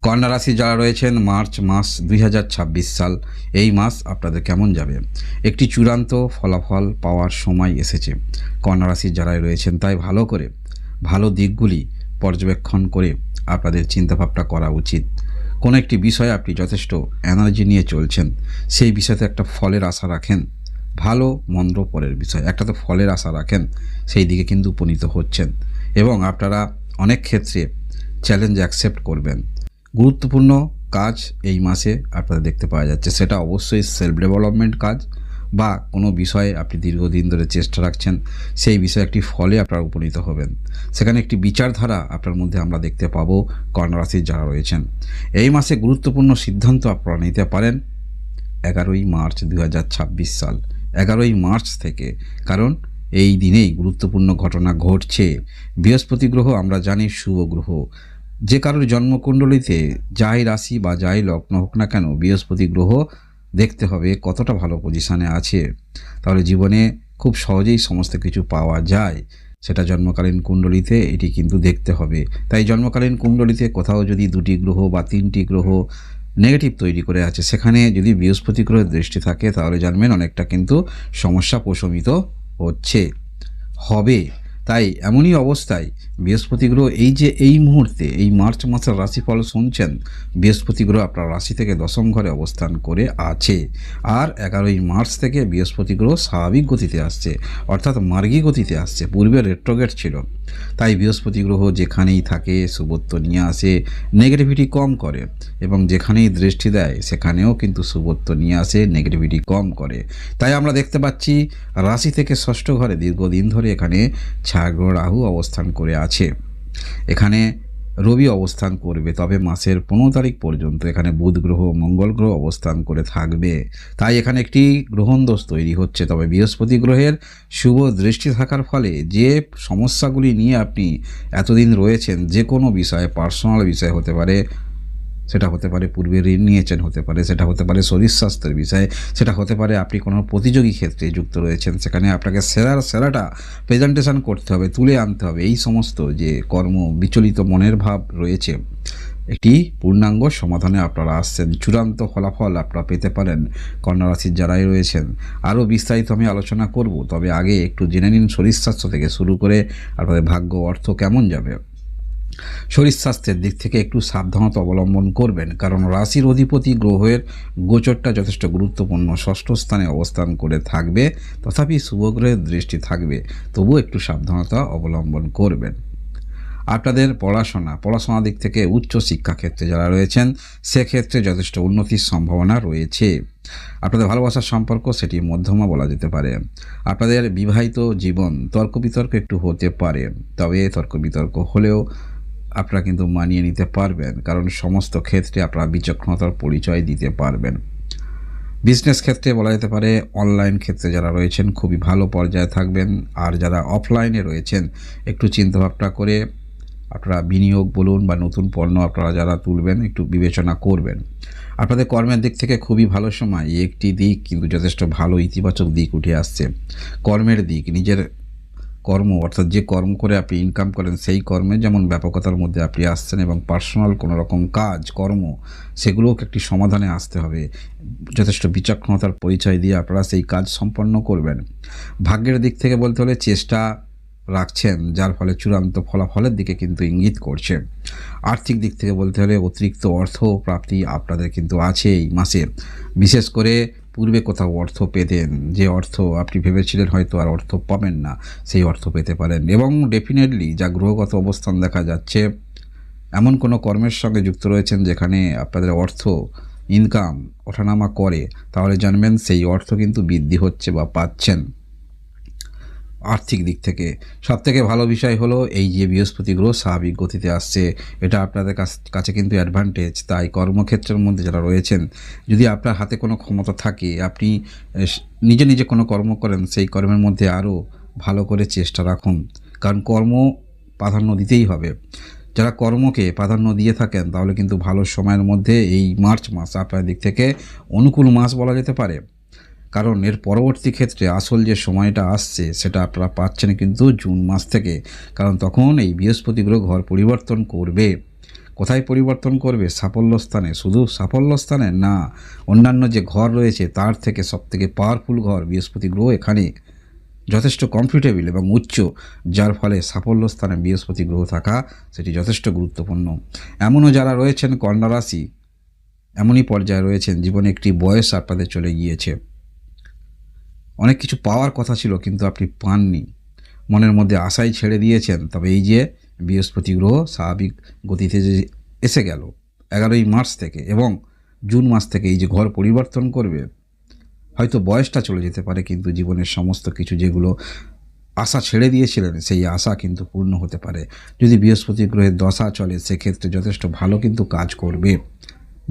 কন্যা রাশি যারা রয়েছেন মার্চ মাস 2026 সাল এই মাস আপনাদের কেমন যাবে একটি চূড়ান্ত ফলাফল পাওয়ার সময় এসেছে। কন্যা রাশি যারাই রয়েছেন তাই ভালো দিকগুলি পর্যবেক্ষণ করে আপনাদের চিন্তাভাবনা করা উচিত। কোনো একটি বিষয়ে আপনি যথেষ্ট এনার্জি নিয়ে চলছেন, সেই বিষয়তে একটা ফলের আশা রাখেন। ভালো মন্দ পরের বিষয়, একটা তো ফলের আশা রাখেন, সেই দিকে কিন্তু উপনীত হচ্ছেন এবং আপনারা অনেক ক্ষেত্রে চ্যালেঞ্জ অ্যাকসেপ্ট করবেন। গুরুত্বপূর্ণ কাজ এই মাসে আপনাদের দেখতে পাওয়া যাচ্ছে, সেটা অবশ্যই সেলফ ডেভেলপমেন্ট কাজ বা কোনো বিষয়ে আপনি দীর্ঘদিন ধরে চেষ্টা রাখছেন, সেই বিষয়ে একটি ফলে আপনারা উপনীত হবেন। সেখানে একটি বিচারধারা আপনার মধ্যে আমরা দেখতে পাবো। কন্যা রাশির যারা রয়েছেন এই মাসে গুরুত্বপূর্ণ সিদ্ধান্ত আপনারা নিতে পারেন 11ই মার্চ 2026 সাল, 11ই মার্চ থেকে, কারণ এই দিনেই গুরুত্বপূর্ণ ঘটনা ঘটছে। বৃহস্পতি গ্রহ আমরা জানি শুভ গ্রহ, যে কারোর জন্মকুণ্ডলিতে যাই রাশি বা যাই লগ্ন হোক না কেন, বৃহস্পতি গ্রহ দেখতে হবে কতটা ভালো পজিশানে আছে, তাহলে জীবনে খুব সহজেই সমস্ত কিছু পাওয়া যায়। সেটা জন্মকালীন কুণ্ডলিতে এটি কিন্তু দেখতে হবে। তাই জন্মকালীন কুণ্ডলিতে কোথাও যদি 2টি গ্রহ বা 3টি গ্রহ নেগেটিভ তৈরি করে আছে, সেখানে যদি বৃহস্পতি গ্রহের দৃষ্টি থাকে তাহলে জানবেন অনেকটা কিন্তু সমস্যা প্রশমিত হবে। তাই এমনই অবস্থায় বৃহস্পতি গ্রহ এই মুহূর্তে এই মার্চ মাসের রাশিফল শুনছেন, বৃহস্পতি গ্রহ আপনার রাশি থেকে 10ম ঘরে অবস্থান করে আছে। আর 11ই মার্চ থেকে বৃহস্পতি গ্রহ স্বাভাবিক গতিতে আসছে, অর্থাৎ মার্গী গতিতে আসছে। পূর্বে রেট্রোগেট ছিল, তাই বৃহস্পতি গ্রহ যেখানেই থাকে শুভত্ব নিয়ে আসে, নেগেটিভিটি কম করে, এবং যেখানেই দৃষ্টি দেয় সেখানেও কিন্তু শুভত্ব নিয়ে আসে, নেগেটিভিটি কম করে। তাই আমরা দেখতে পাচ্ছি রাশি থেকে 6ষ্ঠ ঘরে দীর্ঘদিন ধরে এখানে ছায়াগ্রহ রাহু অবস্থান করে আছে, এখানে রবি অবস্থান করবে, তবে মাসের 15 তারিখ পর্যন্ত এখানে বুধ গ্রহ মঙ্গল গ্রহ অবস্থান করে থাকবে। তাই এখানে একটি গ্রহণ দোষ তৈরি হচ্ছে। তবে বৃহস্পতি গ্রহের শুভ দৃষ্টি থাকার ফলে যে সমস্যাগুলি নিয়ে আপনি এতদিন রয়েছেন, যে কোনো বিষয়ে, পার্সোনাল বিষয় হতে পারে, সেটা হতে পারে পূর্বে ঋণ নিয়েছেন, হতে পারে সেটা হতে পারে শরীর স্বাস্থ্যের বিষয়ে, সেটা হতে পারে আপনি কোনো প্রতিযোগী ক্ষেত্রে যুক্ত রয়েছেন, সেখানে আপনাকে সেরাটা প্রেজেন্টেশন করতে হবে, তুলে আনতে হবে। এই সমস্ত যে কর্ম বিচলিত মনের ভাব রয়েছে, একটি পূর্ণাঙ্গ সমাধানে আপনারা আসছেন। চূড়ান্ত ফলাফল আপনারা পেতে পারেন কন্যা রাশির যারাই রয়েছেন। আরও বিস্তারিত আমি আলোচনা করব, তবে আগে একটু জেনে নিন শরীর স্বাস্থ্য থেকে শুরু করে আপনাদের ভাগ্য অর্থ কেমন যাবে। শরীর স্বাস্থ্যের দিক থেকে একটু সাবধানতা অবলম্বন করবেন, কারণ রাশির অধিপতি গ্রহের গোচরটা যথেষ্ট গুরুত্বপূর্ণ। 6ষ্ঠ স্থানে অবস্থান করে থাকবে, তথাপি শুভ গ্রহের দৃষ্টি থাকবে, তবু একটু সাবধানতা অবলম্বন করবেন। আপনাদের পড়াশোনার দিক থেকে উচ্চ শিক্ষাক্ষেত্রে যারা রয়েছেন সেক্ষেত্রে যথেষ্ট উন্নতির সম্ভাবনা রয়েছে। আপনাদের ভালোবাসার সম্পর্ক সেটি মধ্যমা বলা যেতে পারে। আপনাদের বিবাহিত জীবন তর্ক বিতর্ক একটু হতে পারে, তবে তর্ক বিতর্ক হলেও আপনারা কিন্তু মানিয়ে নিতে পারবেন, কারণ সমস্ত ক্ষেত্রে আপনারা বিচক্ষণতার পরিচয় দিতে পারবেন। বিজনেস ক্ষেত্রে বলা যেতে পারে, অনলাইন ক্ষেত্রে যারা রয়েছেন খুবই ভালো পর্যায়ে থাকবেন, আর যারা অফলাইনে রয়েছেন একটু চিন্তাভাবনা করে আপনারা বিনিয়োগ বলুন বা নতুন পণ্য আপনারা যারা তুলবেন একটু বিবেচনা করবেন। আপনাদের কর্মের দিক থেকে খুবই ভালো সময়, একটি দিক কিন্তু যথেষ্ট ভালো ইতিবাচক দিক উঠে আসছে। কর্মের দিক, নিজের কর্ম অর্থাৎ যে কর্ম করে আপনি ইনকাম করেন সেই কর্মে যেমন ব্যাপকতার মধ্যে আপনি আসছেন, এবং পার্সোনাল কোনো রকম কর্ম সেগুলোকে একটি সমাধানে আসতে হবে। যথেষ্ট বিচক্ষণতার পরিচয় দিয়ে আপনারা সেই কাজ সম্পন্ন করবেন। ভাগ্যের দিক থেকে বলতে হলে চেষ্টা রাখছেন, যার ফলে চূড়ান্ত ফলাফলের দিকে কিন্তু ইঙ্গিত করছে। আর্থিক দিক থেকে বলতে হলে অতিরিক্ত অর্থ প্রাপ্তি আপনাদের কিন্তু আছে এই মাসে। বিশেষ করে পূর্বে কোথাও অর্থ পেতেন, যে অর্থ আপনি ভেবেছিলেন হয়তো আর অর্থ পাবেন না, সেই অর্থ পেতে পারেন। এবং ডেফিনেটলি যা গ্রহগত অবস্থান দেখা যাচ্ছে, এমন কোনো কর্মের সঙ্গে যুক্ত রয়েছেন যেখানে আপনাদের অর্থ ইনকাম ওঠানামা করে, তাহলে জানবেন সেই অর্থ কিন্তু বৃদ্ধি হচ্ছে বা পাচ্ছেন। আর্থিক দিক থেকে সবথেকে ভালো বিষয় হলো এই যে বৃহস্পতি গ্রহ স্বাভাবিক গতিতে আসছে, এটা আপনাদের কাছে কিন্তু অ্যাডভান্টেজ। তাই কর্মক্ষেত্রের মধ্যে যারা রয়েছেন, যদি আপনার হাতে কোনো ক্ষমতা থাকে, আপনি নিজে কোনো কর্ম করেন, সেই কর্মের মধ্যে আরও ভালো করে চেষ্টা রাখুন, কারণ কর্ম প্রাধান্য দিতেই হবে। যারা কর্মকে প্রাধান্য দিয়ে থাকেন তাহলে কিন্তু ভালো সময়ের মধ্যে এই মার্চ মাস আপনার দিক থেকে অনুকূল মাস বলা যেতে পারে। কারণ এর পরবর্তী ক্ষেত্রে আসল যে সময়টা আসছে সেটা আপনারা পাচ্ছেন কিন্তু জুন মাস থেকে, কারণ তখন এই বৃহস্পতি গ্রহ ঘর পরিবর্তন করবে। কোথায় পরিবর্তন করবে? সাফল্য স্থানে। শুধু সাফল্য স্থানে না, অন্যান্য যে ঘর রয়েছে তার থেকে সবথেকে পাওয়ারফুল ঘর বৃহস্পতি গ্রহ এখানে যথেষ্ট কমফোর্টেবল এবং উচ্চ, যার ফলে সাফল্য স্থানে বৃহস্পতি গ্রহ থাকা সেটি যথেষ্ট গুরুত্বপূর্ণ। এমনও যারা রয়েছেন কন্যা রাশি, এমনই পর্যায়ে রয়েছেন জীবনে একটি বয়স আপনাদের চলে গিয়েছে, অনেক কিছু পাওয়ার কথা ছিল কিন্তু আপনি পাননি, মনের মধ্যে আশাই ছেড়ে দিয়েছেন। তবে এই যে বৃহস্পতি গ্রহ স্বাভাবিক গতিতে যে এসে গেল 11ই মার্চ থেকে এবং জুন মাস থেকে এই যে ঘর পরিবর্তন করবে, হয়তো বয়সটা চলে যেতে পারে কিন্তু জীবনের সমস্ত কিছু যেগুলো আশা ছেড়ে দিয়েছিলেন সেই আশা কিন্তু পূর্ণ হতে পারে। যদি বৃহস্পতি গ্রহের দশা চলে সেক্ষেত্রে যথেষ্ট ভালো কিন্তু কাজ করবে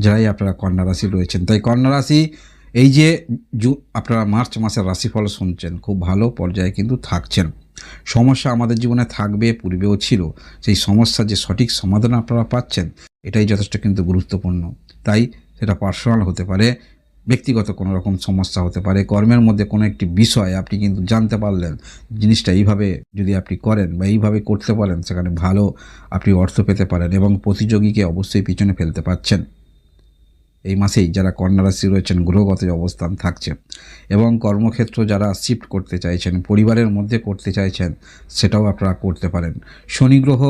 যারাই আপনারা কন্যা রাশি রয়েছেন। তাই কন্যা রাশি এই যে আপনারা মার্চ মাসের রাশিফল শুনছেন, খুব ভালো পর্যায়ে কিন্তু থাকছেন। সমস্যা আমাদের জীবনে থাকবে, পূর্বেও ছিল, সেই সমস্যার যে সঠিক সমাধান আপনারা পাচ্ছেন এটাই যথেষ্ট কিন্তু গুরুত্বপূর্ণ। তাই সেটা পার্সোনাল হতে পারে, ব্যক্তিগত কোনো রকম সমস্যা হতে পারে, কর্মের মধ্যে কোনো একটি বিষয় আপনি কিন্তু জানতে পারলেন জিনিসটা এইভাবে যদি আপনি করেন বা এইভাবে করতে পারেন সেখানে ভালো আপনি অর্থ পেতে পারেন এবং প্রতিযোগীকে অবশ্যই পিছনে ফেলতে পারছেন। এই মাসেই যারা কন্যা রাশি রয়েছেন গ্রহগত অবস্থান থাকছে এবং কর্মক্ষেত্র যারা শিফট করতে চাইছেন, পরিবারের মধ্যে করতে চাইছেন, সেটাও আপনারা করতে পারেন। শনি গ্রহ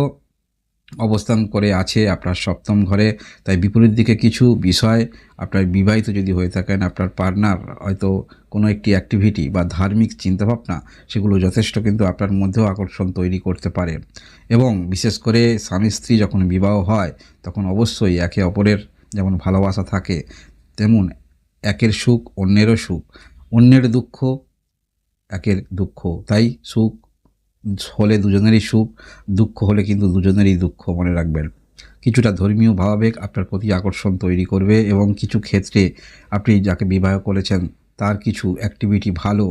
অবস্থান করে আছে আপনার সপ্তম ঘরে, তাই বিপরীত দিকে কিছু বিষয়, আপনার বিবাহিত যদি হয়ে থাকেন আপনার পার্টনার হয়তো কোনো একটি অ্যাক্টিভিটি বা ধার্মিক চিন্তাভাবনা সেগুলো যথেষ্ট কিন্তু আপনার মধ্যেও আকর্ষণ তৈরি করতে পারে এবং বিশেষ করে স্বামী স্ত্রী যখন বিবাহ হয় তখন অবশ্যই একে অপরের যেমন ভালোবাসা থাকে তেমন একের সুখ অন্যেরও সুখ, অন্যের দুঃখ একের দুঃখ, তাই সুখ হলে দুজনেরই সুখ, দুঃখ হলে কিন্তু দুজনেরই দুঃখ, মনে রাখবেন। কিছুটা ধর্মীয় ভাবাবেগ আপনার প্রতি আকর্ষণ তৈরি করবে এবং কিছু ক্ষেত্রে আপনি যাকে বিবাহ করেছেন তার কিছু অ্যাক্টিভিটি ভালো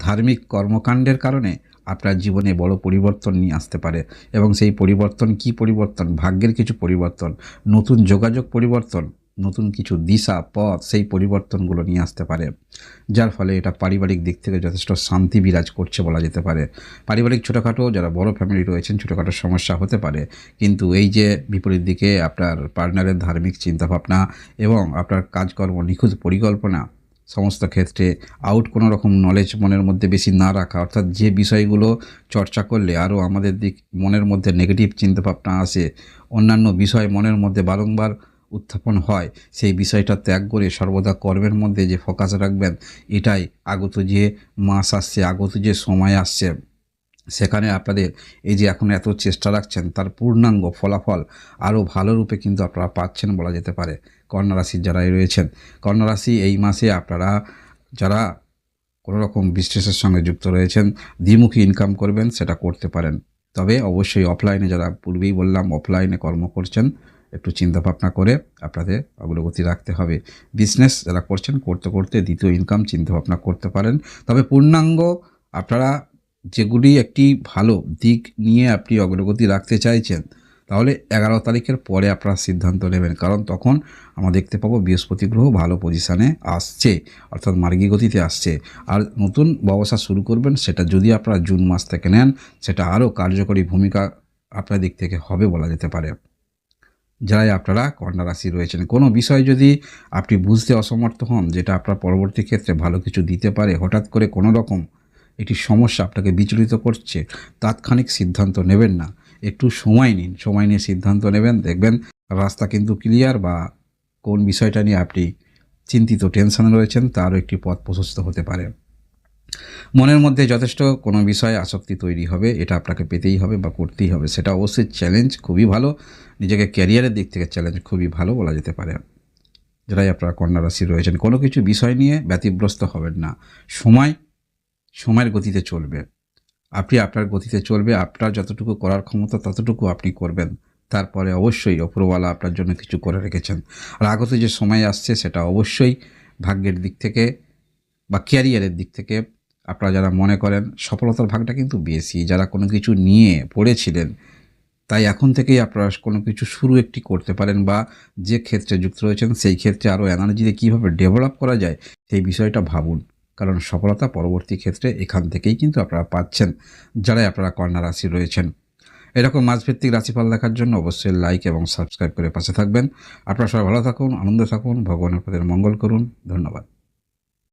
ধার্মিক কর্মকাণ্ডের কারণে আপনার জীবনে বড় পরিবর্তন নিয়ে আসতে পারে এবং সেই পরিবর্তন কি পরিবর্তন? ভাগ্যের কিছু পরিবর্তন, নতুন যোগাযোগ পরিবর্তন, নতুন কিছু দিশা পথ, সেই পরিবর্তনগুলো নিয়ে আসতে পারে, যার ফলে এটা পারিবারিক দিক থেকে যথেষ্ট শান্তি বিরাজ করছে বলা যেতে পারে। পারিবারিক ছোটোখাটো যারা বড় ফ্যামিলি রয়েছেন ছোটোখাটো সমস্যা হতে পারে, কিন্তু এই যে বিপরীত দিকে আপনার পার্টনারের ধার্মিক চিন্তাভাবনা এবং আপনার কাজকর্ম নিখুঁত পরিকল্পনা, সমস্ত ক্ষেত্রে আউট কোনো রকম নলেজ মনের মধ্যে বেশি না রাখা, অর্থাৎ যে বিষয়গুলো চর্চা করলে আরও আমাদের মনের মধ্যে নেগেটিভ চিন্তাভাবনা আসে, অন্যান্য বিষয় মনের মধ্যে বারংবার উত্থাপন হয়, সেই বিষয়টা ত্যাগ করে সর্বদা কর্মের মধ্যে যে ফোকাস রাখবেন, এটাই আগত যে মাস আসছে, আগত যে সময় আসছে সেখানে আপনাদের এই যে এখন এত চেষ্টা রাখছেন তার পূর্ণাঙ্গ ফলাফল আরও ভালো রূপে কিন্তু আপনারা পাচ্ছেন বলা যেতে পারে। কন্যা রাশির যারাই রয়েছেন, কন্যা রাশি এই মাসে আপনারা যারা কোনো রকম বিজনেসের সঙ্গে যুক্ত রয়েছেন, দ্বিমুখী ইনকাম করবেন সেটা করতে পারেন। তবে অবশ্যই অফলাইনে যারা পূর্বেই বললাম অফলাইনে কর্ম করছেন একটু চিন্তাভাবনা করে আপনাদের অগ্রগতি রাখতে হবে। বিজনেস যারা করছেন করতে করতে দ্বিতীয় ইনকাম চিন্তাভাবনা করতে পারেন। তবে পূর্ণাঙ্গ আপনারা যেগুলি একটি ভালো দিক নিয়ে আপনি অগ্রগতি রাখতে চাইছেন তাহলে 11 তারিখের পরে আপনারা সিদ্ধান্ত নেবেন, কারণ তখন আমরা দেখতে পাবো বৃহস্পতি গ্রহ ভালো পজিশানে আসছে, অর্থাৎ মার্গী গতিতে আসছে। আর নতুন ব্যবসা শুরু করবেন সেটা যদি আপনারা জুন মাস থেকে নেন সেটা আরও কার্যকরী ভূমিকা আপনার দিক থেকে হবে বলা যেতে পারে। যারাই আপনারা কন্যা রাশি রয়েছেন, কোনো বিষয় যদি আপনি বুঝতে অসমর্থ হন যেটা আপনার পরবর্তী ক্ষেত্রে ভালো কিছু দিতে পারে, হঠাৎ করে কোনো রকম একটি সমস্যা আপনাকে বিচলিত করছে, তাৎক্ষণিক সিদ্ধান্ত নেবেন না, একটু সময় নিন, সময় নিয়ে সিদ্ধান্ত নেবেন, দেখবেন রাস্তা কিন্তু ক্লিয়ার বা কোন বিষয়টা নিয়ে আপনি চিন্তিত টেনশনে রয়েছেন তারও একটি পথ প্রশস্ত হতে পারে। মনের মধ্যে যথেষ্ট কোনো বিষয়ে আসক্তি তৈরি হবে, এটা আপনাকে পেতেই হবে বা করতেই হবে, সেটা অবশ্যই চ্যালেঞ্জ খুবই ভালো, নিজেকে ক্যারিয়ারের দিক থেকে চ্যালেঞ্জ খুবই ভালো বলা যেতে পারে। যারাই আপনারা কন্যা রাশি রয়েছেন কোনো কিছু বিষয় নিয়ে ব্যতিব্যস্ত হবেন না, সময়ের গতিতে চলবে, আপনি আপনার গতিতে চলবে, আপনার যতটুকু করার ক্ষমতা ততটুকু আপনি করবেন, তারপরে অবশ্যই ওপরওয়ালা আপনার জন্য কিছু করে রেখেছেন। আর আগত যে সময় আসছে সেটা অবশ্যই ভাগ্যের দিক থেকে বা ক্যারিয়ারের দিক থেকে আপনারা যারা মনে করেন সফলতার ভাগটা কিন্তু বেশি, যারা কোনো কিছু নিয়ে পড়েছিলেন তাই এখন থেকেই আপনারা কোনো কিছু শুরু একটি করতে পারেন বা যে ক্ষেত্রে যুক্ত রয়েছেন সেই ক্ষেত্রে আরও এনার্জিতে কীভাবে ডেভেলপ করা যায় সেই বিষয়টা ভাবুন, কারণ সফলতা পরবর্তী ক্ষেত্রে এখান থেকেই কিন্তু আপনারা পাচ্ছেন যারাই আপনারা কন্যা রাশি রয়েছেন। এরকম মাসভিত্তিক রাশিফল দেখার জন্য অবশ্যই লাইক এবং সাবস্ক্রাইব করে পাশে থাকবেন। আপনারা সবাই ভালো থাকুন, আনন্দে থাকুন, ভগবানের প্রতি মঙ্গল করুন। ধন্যবাদ।